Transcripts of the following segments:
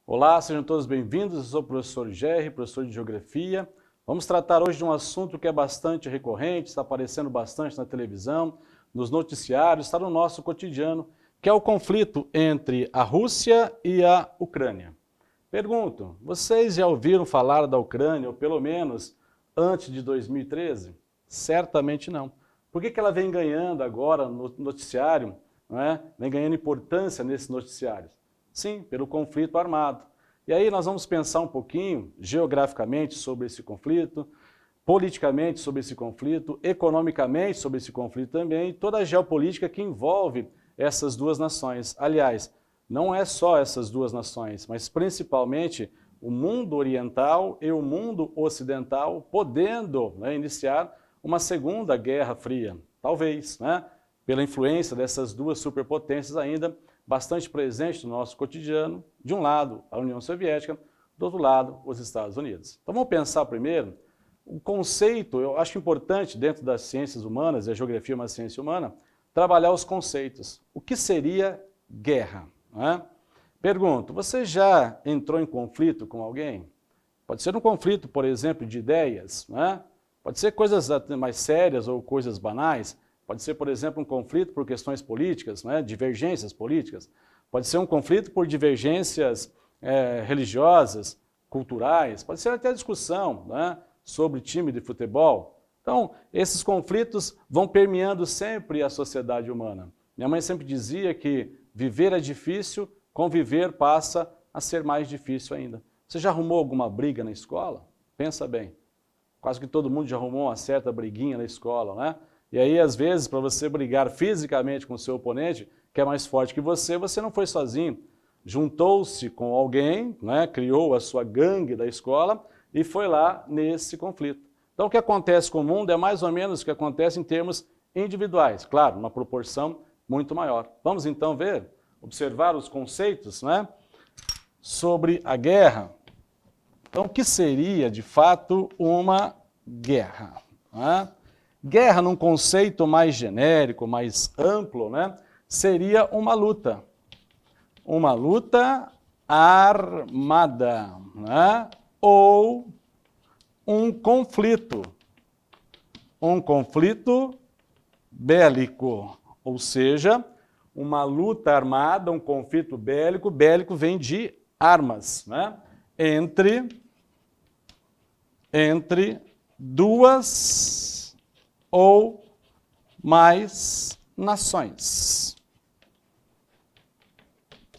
Olá, sejam todos bem-vindos. Eu sou o professor Gerry, professor de Geografia. Vamos tratar hoje de um assunto que é bastante recorrente, está aparecendo bastante na televisão, nos noticiários, está no nosso cotidiano, que é o conflito entre a Rússia e a Ucrânia. Pergunto, vocês já ouviram falar da Ucrânia, ou pelo menos antes de 2013? Certamente não. Por que ela vem ganhando agora no noticiário, não é? Vem ganhando importância nesses noticiários? Sim, pelo conflito armado. E aí nós vamos pensar um pouquinho, geograficamente, sobre esse conflito, politicamente sobre esse conflito, economicamente sobre esse conflito também, e toda a geopolítica que envolve essas duas nações. Aliás, não é só essas duas nações, mas principalmente o mundo oriental e o mundo ocidental podendo iniciar uma segunda guerra fria, talvez, pela influência dessas duas superpotências ainda bastante presente no nosso cotidiano, de um lado a União Soviética, do outro lado os Estados Unidos. Então vamos pensar primeiro, o conceito, eu acho importante dentro das ciências humanas, e a geografia é uma ciência humana, trabalhar os conceitos. O que seria guerra? Pergunto, você já entrou em conflito com alguém? Pode ser um conflito, por exemplo, de ideias, pode ser coisas mais sérias ou coisas banais. Pode ser, por exemplo, um conflito por questões políticas, divergências políticas. Pode ser um conflito por divergências religiosas, culturais. Pode ser até discussão sobre time de futebol. Então, esses conflitos vão permeando sempre a sociedade humana. Minha mãe sempre dizia que viver é difícil, conviver passa a ser mais difícil ainda. Você já arrumou alguma briga na escola? Pensa bem. Quase que todo mundo já arrumou uma certa briguinha na escola, E aí, às vezes, para você brigar fisicamente com o seu oponente, que é mais forte que você não foi sozinho. Juntou-se com alguém, criou a sua gangue da escola e foi lá nesse conflito. Então, o que acontece com o mundo é mais ou menos o que acontece em termos individuais. Claro, uma proporção muito maior. Vamos então ver, observar os conceitos sobre a guerra. Então, o que seria, de fato, uma guerra? Guerra, num conceito mais genérico, mais amplo, seria uma luta. Uma luta armada, ou um conflito bélico, ou seja, uma luta armada, um conflito bélico, bélico vem de armas, entre duas ou mais nações.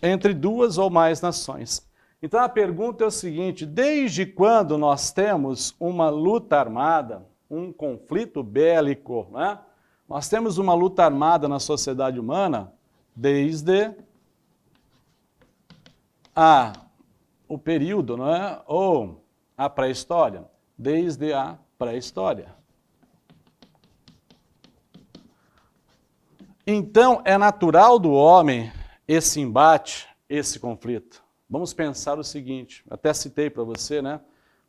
Entre duas ou mais nações. Então a pergunta é o seguinte, desde quando nós temos uma luta armada, um conflito bélico, Nós temos uma luta armada na sociedade humana desde o período, ou a pré-história, desde a pré-história. Então, é natural do homem esse embate, esse conflito. Vamos pensar o seguinte, até citei para você,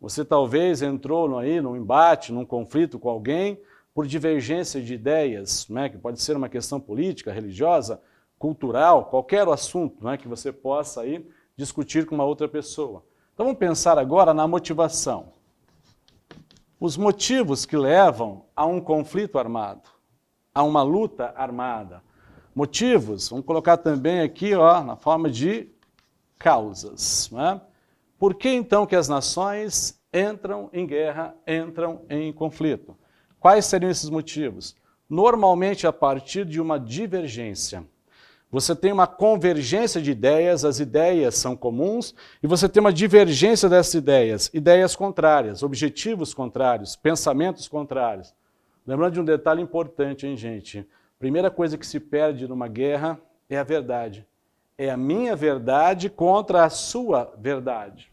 Você talvez entrou num embate, num conflito com alguém por divergência de ideias, que pode ser uma questão política, religiosa, cultural, qualquer assunto que você possa aí discutir com uma outra pessoa. Então vamos pensar agora na motivação. Os motivos que levam a um conflito armado, a uma luta armada. Motivos, vamos colocar também aqui na forma de causas. Por que então que as nações entram em guerra, entram em conflito? Quais seriam esses motivos? Normalmente a partir de uma divergência. Você tem uma convergência de ideias, as ideias são comuns, e você tem uma divergência dessas ideias, ideias contrárias, objetivos contrários, pensamentos contrários. Lembrando de um detalhe importante, hein, gente? Primeira coisa que se perde numa guerra é a verdade. É a minha verdade contra a sua verdade.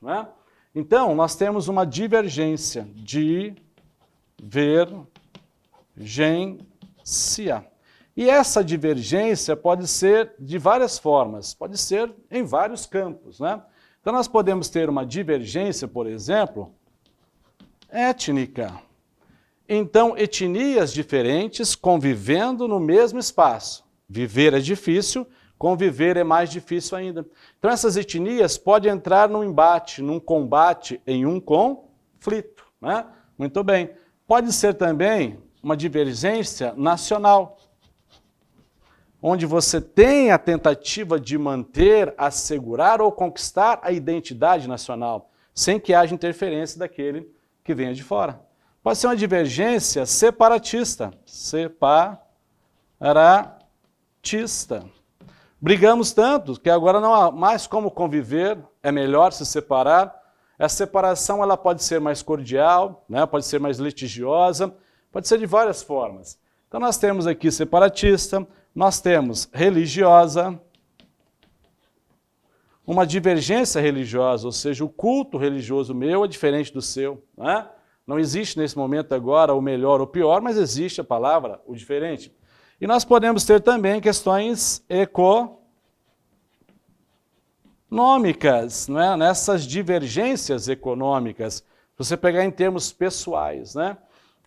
Então, nós temos uma divergência. Divergência. E essa divergência pode ser de várias formas, pode ser em vários campos. Então, nós podemos ter uma divergência, por exemplo, étnica. Então, etnias diferentes convivendo no mesmo espaço. Viver é difícil, conviver é mais difícil ainda. Então essas etnias podem entrar num embate, num combate, em um conflito, né? Muito bem. Pode ser também uma divergência nacional, onde você tem a tentativa de manter, assegurar ou conquistar a identidade nacional, sem que haja interferência daquele que venha de fora. Pode ser uma divergência separatista. Separatista. Brigamos tanto que agora não há mais como conviver, é melhor se separar. Essa separação ela pode ser mais cordial, né? Pode ser mais litigiosa, pode ser de várias formas. Então nós temos aqui separatista, nós temos religiosa, uma divergência religiosa, ou seja, o culto religioso meu é diferente do seu, né? Não existe nesse momento agora o melhor ou o pior, mas existe a palavra, o diferente. E nós podemos ter também questões econômicas, né? Nessas divergências econômicas. Se você pegar em termos pessoais, né?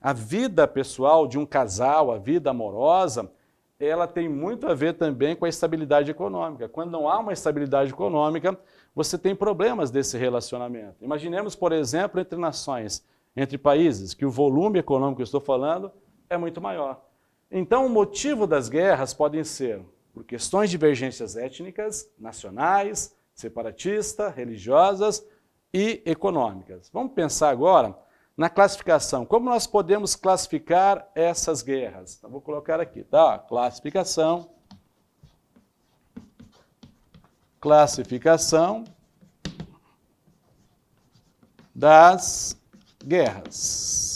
A vida pessoal de um casal, a vida amorosa, ela tem muito a ver também com a estabilidade econômica. Quando não há uma estabilidade econômica, você tem problemas desse relacionamento. Imaginemos, por exemplo, entre nações, entre países, que o volume econômico que eu estou falando é muito maior. Então, o motivo das guerras podem ser por questões de divergências étnicas, nacionais, separatistas, religiosas e econômicas. Vamos pensar agora na classificação. Como nós podemos classificar essas guerras? Então, vou colocar aqui, tá? Classificação das guerras.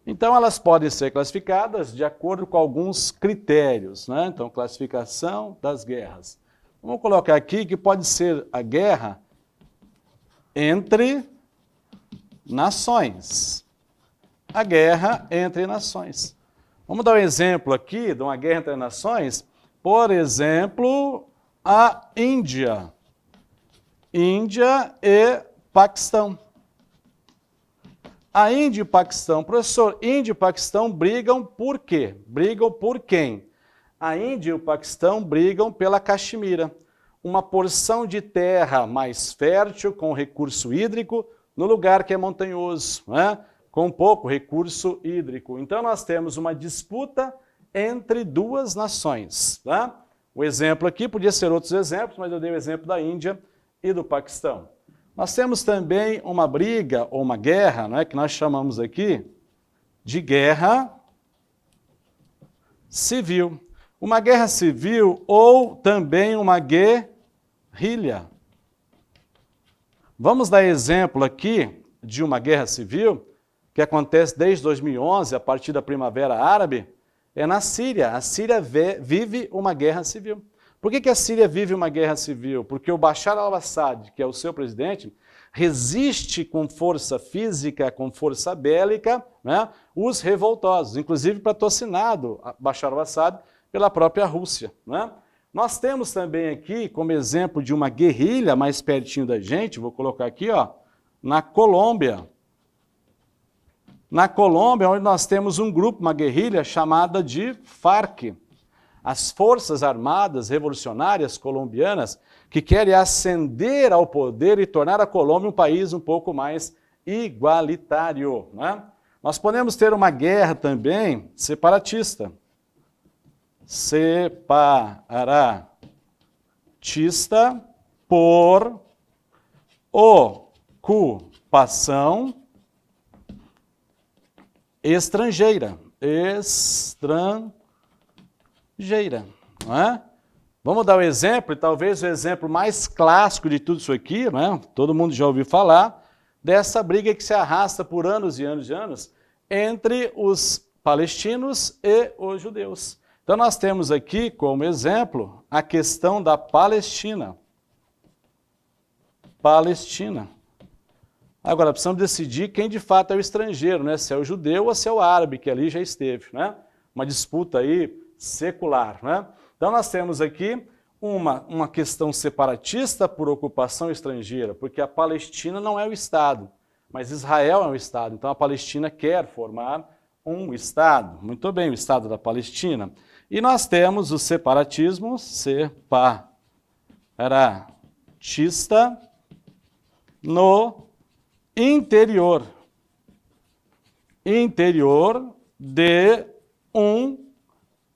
Então, elas podem ser classificadas de acordo com alguns critérios, né? Então, classificação das guerras. Vamos colocar aqui que pode ser a guerra entre nações. A guerra entre nações. Vamos dar um exemplo aqui de uma guerra entre nações. Por exemplo, a Índia. Índia e Paquistão. A Índia e o Paquistão. Professor, Índia e Paquistão brigam por quê? Brigam por quem? A Índia e o Paquistão brigam pela Caxemira, uma porção de terra mais fértil, com recurso hídrico, no lugar que é montanhoso, né? Com pouco recurso hídrico. Então nós temos uma disputa entre duas nações. Tá? O exemplo aqui podia ser outros exemplos, mas eu dei o exemplo da Índia e do Paquistão. Nós temos também uma briga ou uma guerra, né, que nós chamamos aqui de guerra civil. Uma guerra civil ou também uma guerrilha. Vamos dar exemplo aqui de uma guerra civil que acontece desde 2011, a partir da Primavera Árabe, é na Síria. A Síria vive uma guerra civil. Por que a Síria vive uma guerra civil? Porque o Bashar al-Assad, que é o seu presidente, resiste com força física, com força bélica, né, os revoltosos, inclusive patrocinado Bashar al-Assad pela própria Rússia. Né? Nós temos também aqui, como exemplo de uma guerrilha mais pertinho da gente, vou colocar aqui, ó, na Colômbia. Na Colômbia, onde nós temos um grupo, uma guerrilha chamada de FARC. As Forças Armadas Revolucionárias Colombianas, que querem ascender ao poder e tornar a Colômbia um país um pouco mais igualitário. Né? Nós podemos ter uma guerra também separatista. Separatista por ocupação estrangeira. Não é? Vamos dar um exemplo, e talvez o exemplo mais clássico de tudo isso aqui, né? Todo mundo já ouviu falar, dessa briga que se arrasta por anos e anos e anos entre os palestinos e os judeus. Então nós temos aqui como exemplo a questão da Palestina. Agora, precisamos decidir quem de fato é o estrangeiro, né? Se é o judeu ou se é o árabe, que ali já esteve, né? Uma disputa aí secular, né? Então nós temos aqui uma questão separatista por ocupação estrangeira, porque a Palestina não é o Estado, mas Israel é o Estado. Então a Palestina quer formar um Estado. Muito bem, o Estado da Palestina. E nós temos o separatismo, separatista no interior de um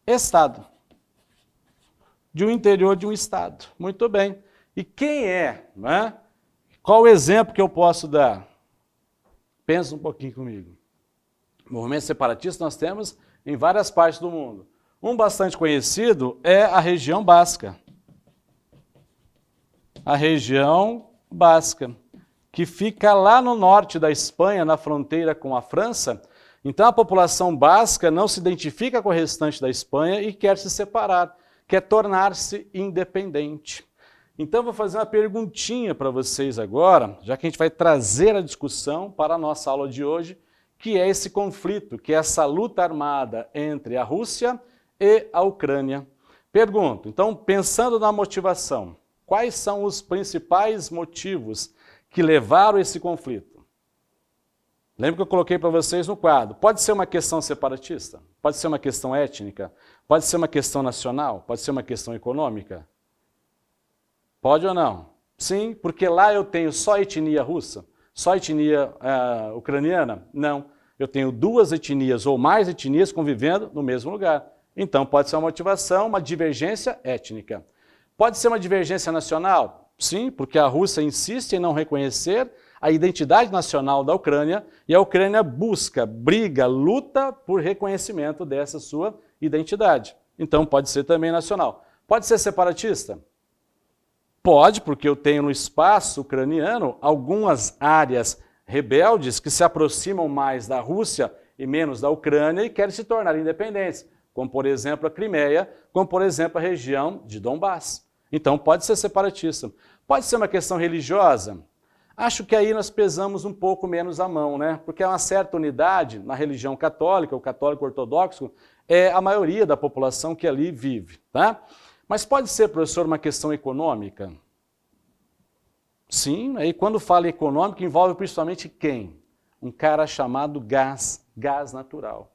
Estado. De um interior de um Estado. Muito bem. E quem é, né? Qual o exemplo que eu posso dar? Pensa um pouquinho comigo. Movimento separatista nós temos em várias partes do mundo. Um bastante conhecido é a região basca. A região basca, que fica lá no norte da Espanha, na fronteira com a França. Então a população basca não se identifica com o restante da Espanha e quer se separar, quer tornar-se independente. Então vou fazer uma perguntinha para vocês agora, já que a gente vai trazer a discussão para a nossa aula de hoje, que é esse conflito, que é essa luta armada entre a Rússia e a Ucrânia. Pergunto, então, pensando na motivação, quais são os principais motivos que levaram a esse conflito? Lembra que eu coloquei para vocês no quadro. Pode ser uma questão separatista, pode ser uma questão étnica, pode ser uma questão nacional, pode ser uma questão econômica. Pode ou não? Sim, porque lá eu tenho só etnia russa, só etnia ucraniana? Não, eu tenho duas etnias ou mais etnias convivendo no mesmo lugar. Então pode ser uma motivação, uma divergência étnica. Pode ser uma divergência nacional? Sim, porque a Rússia insiste em não reconhecer a identidade nacional da Ucrânia e a Ucrânia busca, briga, luta por reconhecimento dessa sua identidade. Então pode ser também nacional. Pode ser separatista? Pode, porque eu tenho no espaço ucraniano algumas áreas rebeldes que se aproximam mais da Rússia e menos da Ucrânia e querem se tornar independentes, como por exemplo a Crimeia, como por exemplo a região de Donbass. Então pode ser separatista. Pode ser uma questão religiosa? Acho que aí nós pesamos um pouco menos a mão, né? Porque há uma certa unidade na religião católica, o católico ortodoxo é a maioria da população que ali vive, tá? Mas pode ser, professor, uma questão econômica? Sim, aí quando fala econômico envolve principalmente quem? Um cara chamado gás natural.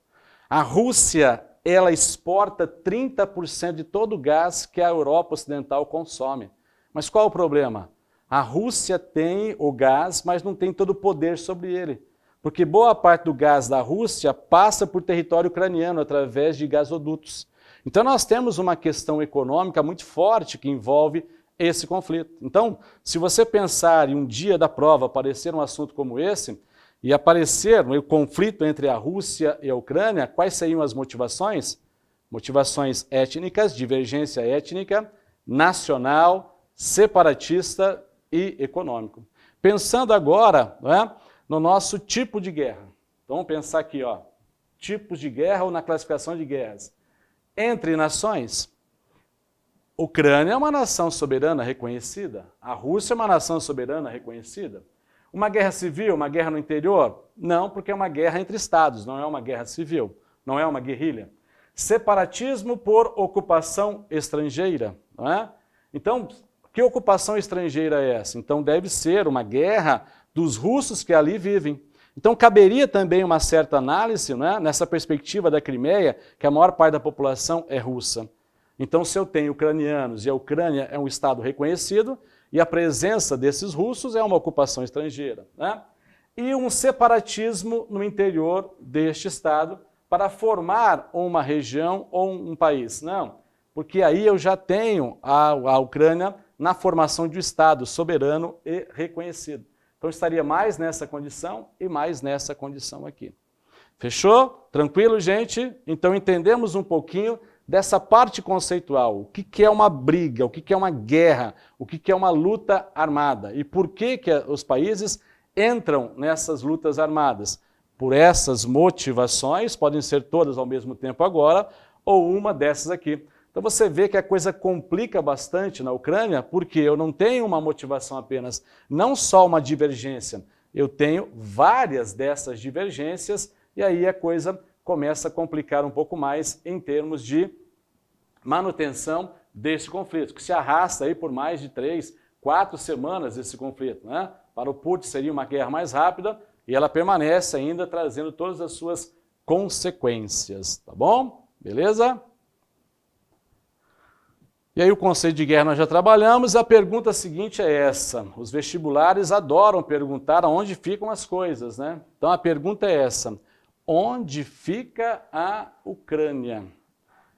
A Rússia, ela exporta 30% de todo o gás que a Europa Ocidental consome. Mas qual o problema? A Rússia tem o gás, mas não tem todo o poder sobre ele. Porque boa parte do gás da Rússia passa por território ucraniano através de gasodutos. Então nós temos uma questão econômica muito forte que envolve esse conflito. Então, se você pensar em um dia da prova aparecer um assunto como esse, e aparecer o conflito entre a Rússia e a Ucrânia, quais seriam as motivações? Motivações étnicas, divergência étnica, nacional, separatista e econômico. Pensando agora, né, no nosso tipo de guerra. Então vamos pensar aqui, ó, tipos de guerra ou na classificação de guerras. Entre nações, Ucrânia é uma nação soberana reconhecida, a Rússia é uma nação soberana reconhecida. Uma guerra civil, uma guerra no interior? Não, porque é uma guerra entre estados, não é uma guerra civil, não é uma guerrilha. Separatismo por ocupação estrangeira, não é? Então, que ocupação estrangeira é essa? Então deve ser uma guerra dos russos que ali vivem. Então caberia também uma certa análise, né, nessa perspectiva da Crimeia, que a maior parte da população é russa. Então se eu tenho ucranianos e a Ucrânia é um estado reconhecido, e a presença desses russos é uma ocupação estrangeira, né? E um separatismo no interior deste estado para formar uma região ou um país. Não, porque aí eu já tenho a Ucrânia na formação de um estado soberano e reconhecido. Então estaria mais nessa condição e mais nessa condição aqui. Fechou? Tranquilo, gente? Então entendemos um pouquinho dessa parte conceitual. O que é uma briga, o que é uma guerra, o que é uma luta armada e por que os países entram nessas lutas armadas. Por essas motivações, podem ser todas ao mesmo tempo agora, ou uma dessas aqui. Então você vê que a coisa complica bastante na Ucrânia, porque eu não tenho uma motivação apenas, não só uma divergência, eu tenho várias dessas divergências, e aí a coisa começa a complicar um pouco mais em termos de manutenção desse conflito, que se arrasta aí por mais de 3, 4 semanas esse conflito, né? Para o Putin seria uma guerra mais rápida, e ela permanece ainda trazendo todas as suas consequências, tá bom? Beleza? E aí o conceito de guerra nós já trabalhamos, a pergunta seguinte é essa. Os vestibulares adoram perguntar aonde ficam as coisas, né? Então a pergunta é essa. Onde fica a Ucrânia?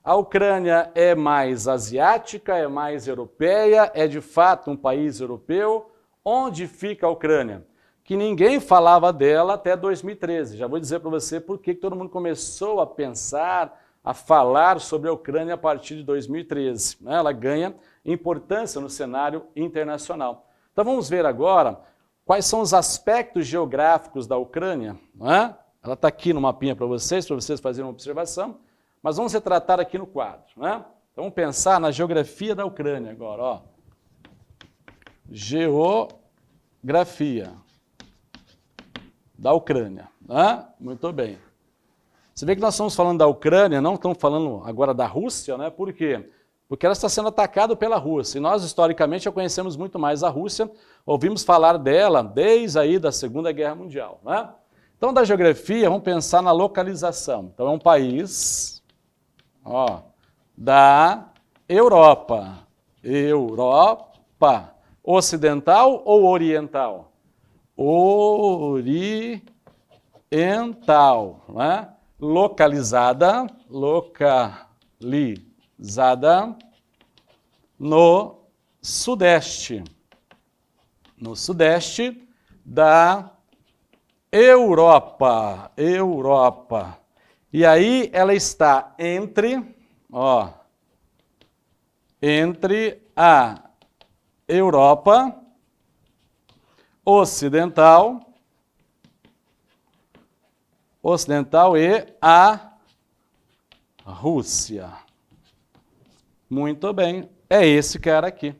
A Ucrânia é mais asiática, é mais europeia, é de fato um país europeu? Onde fica a Ucrânia? Que ninguém falava dela até 2013. Já vou dizer para você por que todo mundo começou a pensar, a falar sobre a Ucrânia a partir de 2013. Ela ganha importância no cenário internacional. Então vamos ver agora quais são os aspectos geográficos da Ucrânia. Ela está aqui no mapinha para vocês fazerem uma observação, mas vamos retratar aqui no quadro. Então vamos pensar na geografia da Ucrânia agora. Ó. Geografia da Ucrânia. Muito bem. Você vê que nós estamos falando da Ucrânia, não estamos falando agora da Rússia, né? Por quê? Porque ela está sendo atacada pela Rússia. E nós, historicamente, já conhecemos muito mais a Rússia, ouvimos falar dela desde aí da Segunda Guerra Mundial. Né? Então, da geografia, vamos pensar na localização. Então, é um país da Europa. Europa. Ocidental ou oriental? Oriental. Né? Localizada no sudeste da Europa. E aí ela está entre a Europa Ocidental e a Rússia. Muito bem, é esse cara aqui.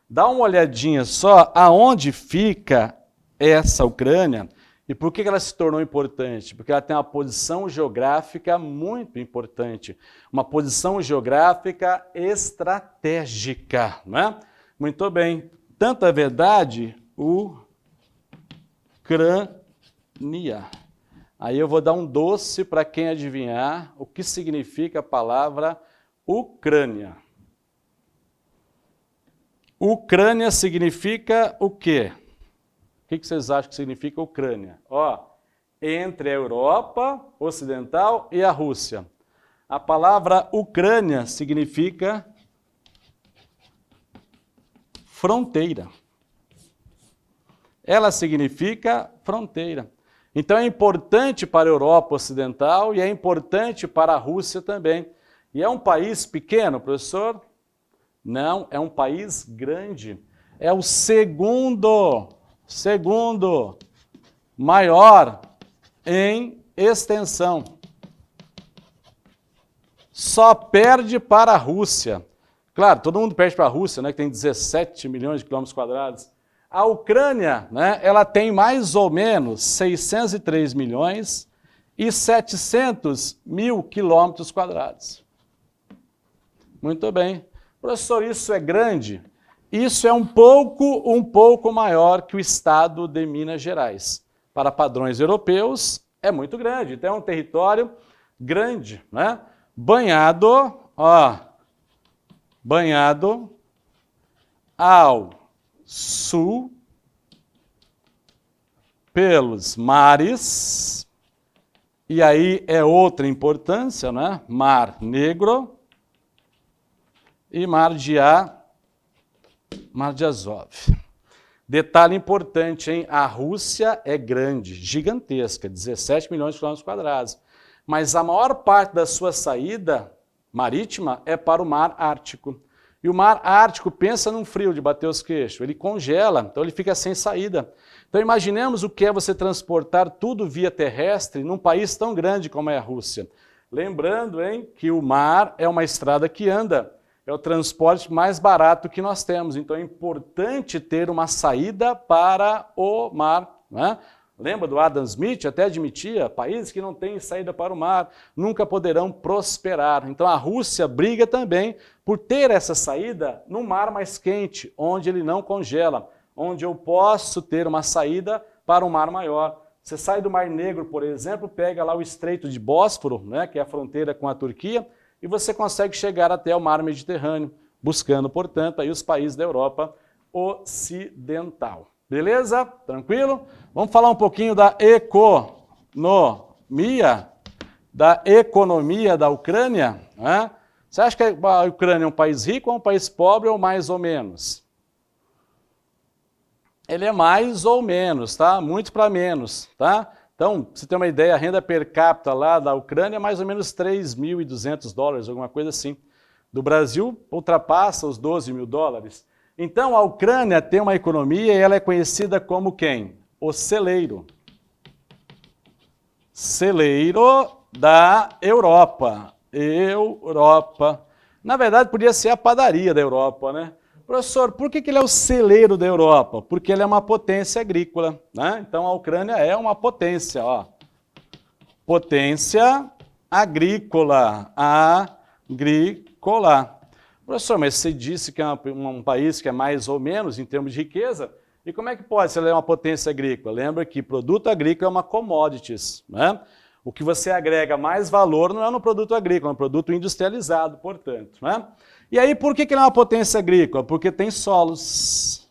Dá uma olhadinha só aonde fica essa Ucrânia e por que ela se tornou importante. Porque ela tem uma posição geográfica muito importante, uma posição geográfica estratégica. Né? Muito bem, tanto é verdade, Ucrânia. Aí eu vou dar um doce para quem adivinhar o que significa a palavra Ucrânia. Ucrânia significa o quê? O que vocês acham que significa Ucrânia? Entre a Europa Ocidental e a Rússia. A palavra Ucrânia significa fronteira. Ela significa fronteira. Então é importante para a Europa Ocidental e é importante para a Rússia também. E é um país pequeno, professor? Não, é um país grande. É o segundo maior em extensão. Só perde para a Rússia. Claro, todo mundo perde para a Rússia, né, que tem 17 milhões de quilômetros quadrados. A Ucrânia, né, ela tem mais ou menos 603 milhões e 700 mil quilômetros quadrados. Muito bem. Professor, isso é grande? Isso é um pouco maior que o estado de Minas Gerais. Para padrões europeus, é muito grande. Então, é um território grande, né? Banhado ao sul pelos mares, e aí é outra importância, né? Mar Negro e Mar de Azov. Detalhe importante, hein? A Rússia é grande, gigantesca, 17 milhões de quilômetros quadrados, mas a maior parte da sua saída marítima é para o Mar Ártico. E o Mar Ártico, pensa num frio de bater os queixos, ele congela, então ele fica sem saída. Então imaginemos o que é você transportar tudo via terrestre num país tão grande como é a Rússia. Lembrando, hein, que o mar é uma estrada que anda, é o transporte mais barato que nós temos, então é importante ter uma saída para o mar. Né? Lembra do Adam Smith? Até admitia, países que não têm saída para o mar nunca poderão prosperar. Então a Rússia briga também por ter essa saída no mar mais quente, onde ele não congela, onde eu posso ter uma saída para um mar maior. Você sai do Mar Negro, por exemplo, pega lá o Estreito de Bósforo, né, que é a fronteira com a Turquia, e você consegue chegar até o Mar Mediterrâneo, buscando, portanto, aí os países da Europa Ocidental. Beleza? Tranquilo? Vamos falar um pouquinho da economia da Ucrânia, né? Você acha que a Ucrânia é um país rico ou um país pobre ou mais ou menos? Ele é mais ou menos, tá? Muito para menos, tá? Então, pra você ter uma ideia, a renda per capita lá da Ucrânia é mais ou menos $3.200, alguma coisa assim. Do Brasil, ultrapassa os $12.000. Então, a Ucrânia tem uma economia e ela é conhecida como quem? O celeiro. Celeiro da Europa. Europa. Na verdade, podia ser a padaria da Europa, né? Professor, por que ele é o celeiro da Europa? Porque ele é uma potência agrícola, né? Então, a Ucrânia é uma potência, ó. Potência agrícola. Professor, mas você disse que é um país que é mais ou menos em termos de riqueza, e como é que pode se ele é uma potência agrícola? Lembra que produto agrícola é uma commodities, né? O que você agrega mais valor não é no produto agrícola, é um produto industrializado, portanto, né? E aí, por que ele é uma potência agrícola? Porque tem solos.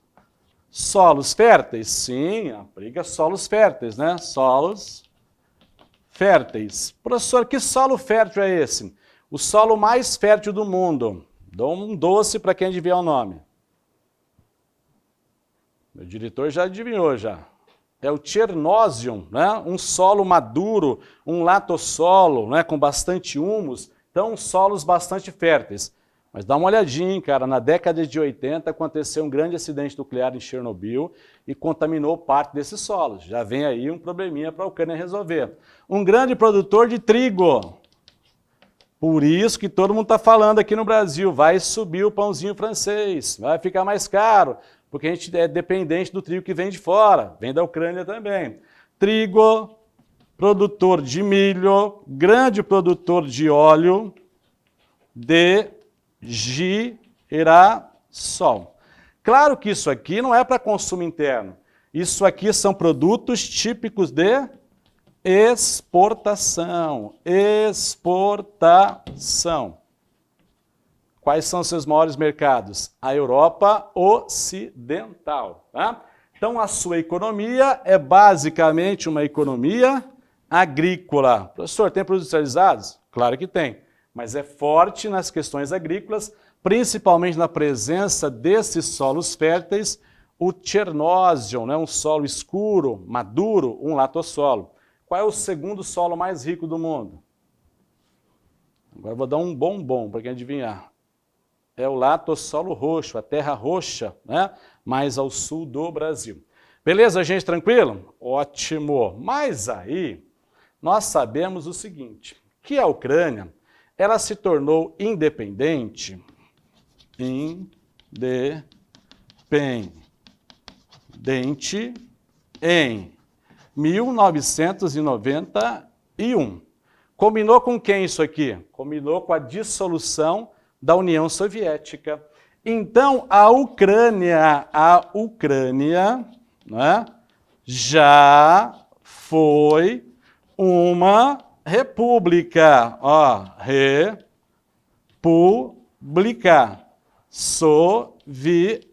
Solos férteis? Sim, abriga solos férteis, né? Solos férteis. Professor, que solo fértil é esse? O solo mais fértil do mundo. Dou um doce para quem adivinhar o nome. Meu diretor já adivinhou, já. É o Chernozem, né? Um solo maduro, um latossolo, né? Com bastante humus. Então, solos bastante férteis. Mas dá uma olhadinha, cara, na década de 80 aconteceu um grande acidente nuclear em Chernobyl e contaminou parte desses solos. Já vem aí um probleminha para a Ucrânia resolver. Um grande produtor de trigo. Por isso que todo mundo está falando aqui no Brasil, vai subir o pãozinho francês, vai ficar mais caro, porque a gente é dependente do trigo que vem de fora, vem da Ucrânia também. Trigo, produtor de milho, grande produtor de óleo, de girassol. Claro que isso aqui não é para consumo interno. Isso aqui são produtos típicos de exportação. Exportação. Quais são os seus maiores mercados? A Europa Ocidental. Tá? Então, a sua economia é basicamente uma economia agrícola. Professor, tem produtos industrializados? Claro que tem. Mas é forte nas questões agrícolas, principalmente na presença desses solos férteis, o Chernozem, né, um solo escuro, maduro, um latossolo. Qual é o segundo solo mais rico do mundo? Agora eu vou dar um bombom para quem adivinhar. É o latossolo roxo, a terra roxa, né, mais ao sul do Brasil. Beleza, gente, tranquilo? Ótimo. Mas aí, nós sabemos o seguinte, que a Ucrânia ela se tornou independente em 1991. Combinou com quem isso aqui? Combinou com a dissolução da União Soviética. Então, a Ucrânia, né, já foi uma república, ó, república soviética.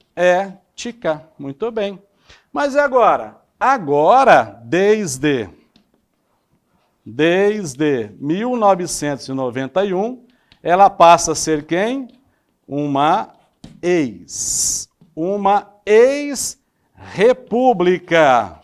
Muito bem. Mas e agora? Agora, desde 1991, ela passa a ser quem? Uma ex-república.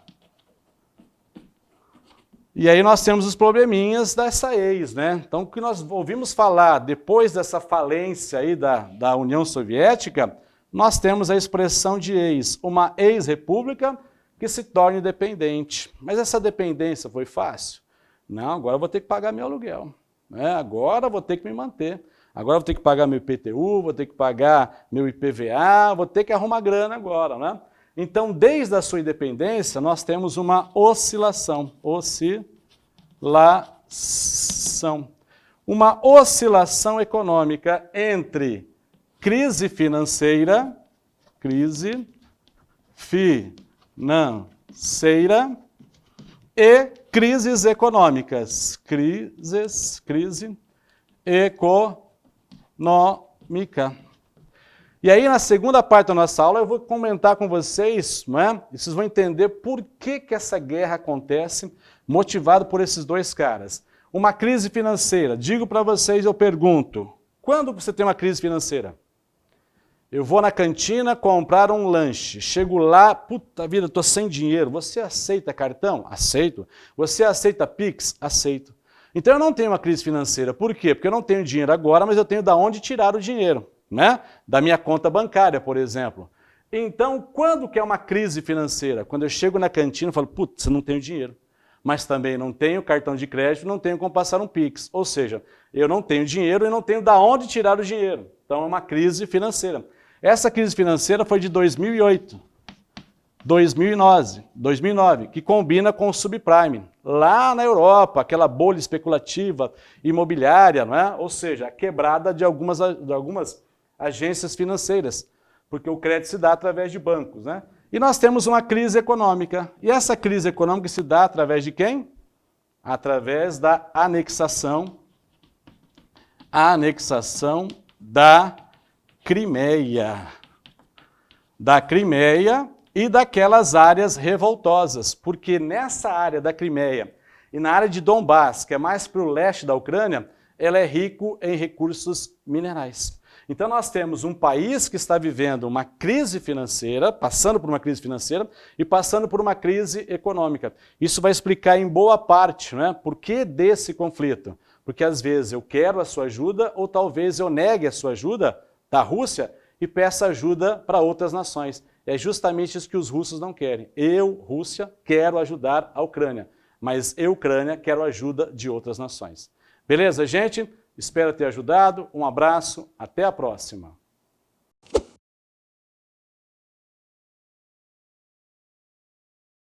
E aí nós temos os probleminhas dessa ex, né? Então, o que nós ouvimos falar depois dessa falência aí da União Soviética, nós temos a expressão de ex, uma ex-república que se torna independente. Mas essa dependência foi fácil? Não, agora eu vou ter que pagar meu aluguel, né? Agora eu vou ter que me manter. Agora eu vou ter que pagar meu IPTU, vou ter que pagar meu IPVA, vou ter que arrumar grana agora, né? Então, desde a sua independência, nós temos uma oscilação. Uma oscilação econômica entre crise financeira e crises econômicas. Crise econômica. E aí, na segunda parte da nossa aula, eu vou comentar com vocês, não é? E vocês vão entender por que essa guerra acontece, motivado por esses dois caras. Uma crise financeira. Digo para vocês, eu pergunto, quando você tem uma crise financeira? Eu vou na cantina comprar um lanche, chego lá, puta vida, estou sem dinheiro. Você aceita cartão? Aceito. Você aceita Pix? Aceito. Então eu não tenho uma crise financeira. Por quê? Porque eu não tenho dinheiro agora, mas eu tenho de onde tirar o dinheiro, né? Da minha conta bancária, por exemplo. Então, quando que é uma crise financeira? Quando eu chego na cantina e falo, putz, eu não tenho dinheiro. Mas também não tenho cartão de crédito, não tenho como passar um Pix. Ou seja, eu não tenho dinheiro e não tenho de onde tirar o dinheiro. Então é uma crise financeira. Essa crise financeira foi de 2008, 2009, que combina com o subprime. Lá na Europa, aquela bolha especulativa imobiliária, não é? Ou seja, a quebrada de algumas agências financeiras, porque o crédito se dá através de bancos, né? E nós temos uma crise econômica. E essa crise econômica se dá através de quem? Através da anexação da Crimeia. Da Crimeia e daquelas áreas revoltosas, porque nessa área da Crimeia e na área de Donbás, que é mais para o leste da Ucrânia, ela é rico em recursos minerais. Então nós temos um país que está vivendo uma crise financeira, passando por uma crise financeira e passando por uma crise econômica. Isso vai explicar em boa parte, né, por que desse conflito. Porque às vezes eu quero a sua ajuda ou talvez eu negue a sua ajuda da Rússia e peça ajuda para outras nações. É justamente isso que os russos não querem. Eu, Rússia, quero ajudar a Ucrânia, mas eu, Ucrânia, quero ajuda de outras nações. Beleza, gente? Espero ter ajudado. Um abraço, até a próxima.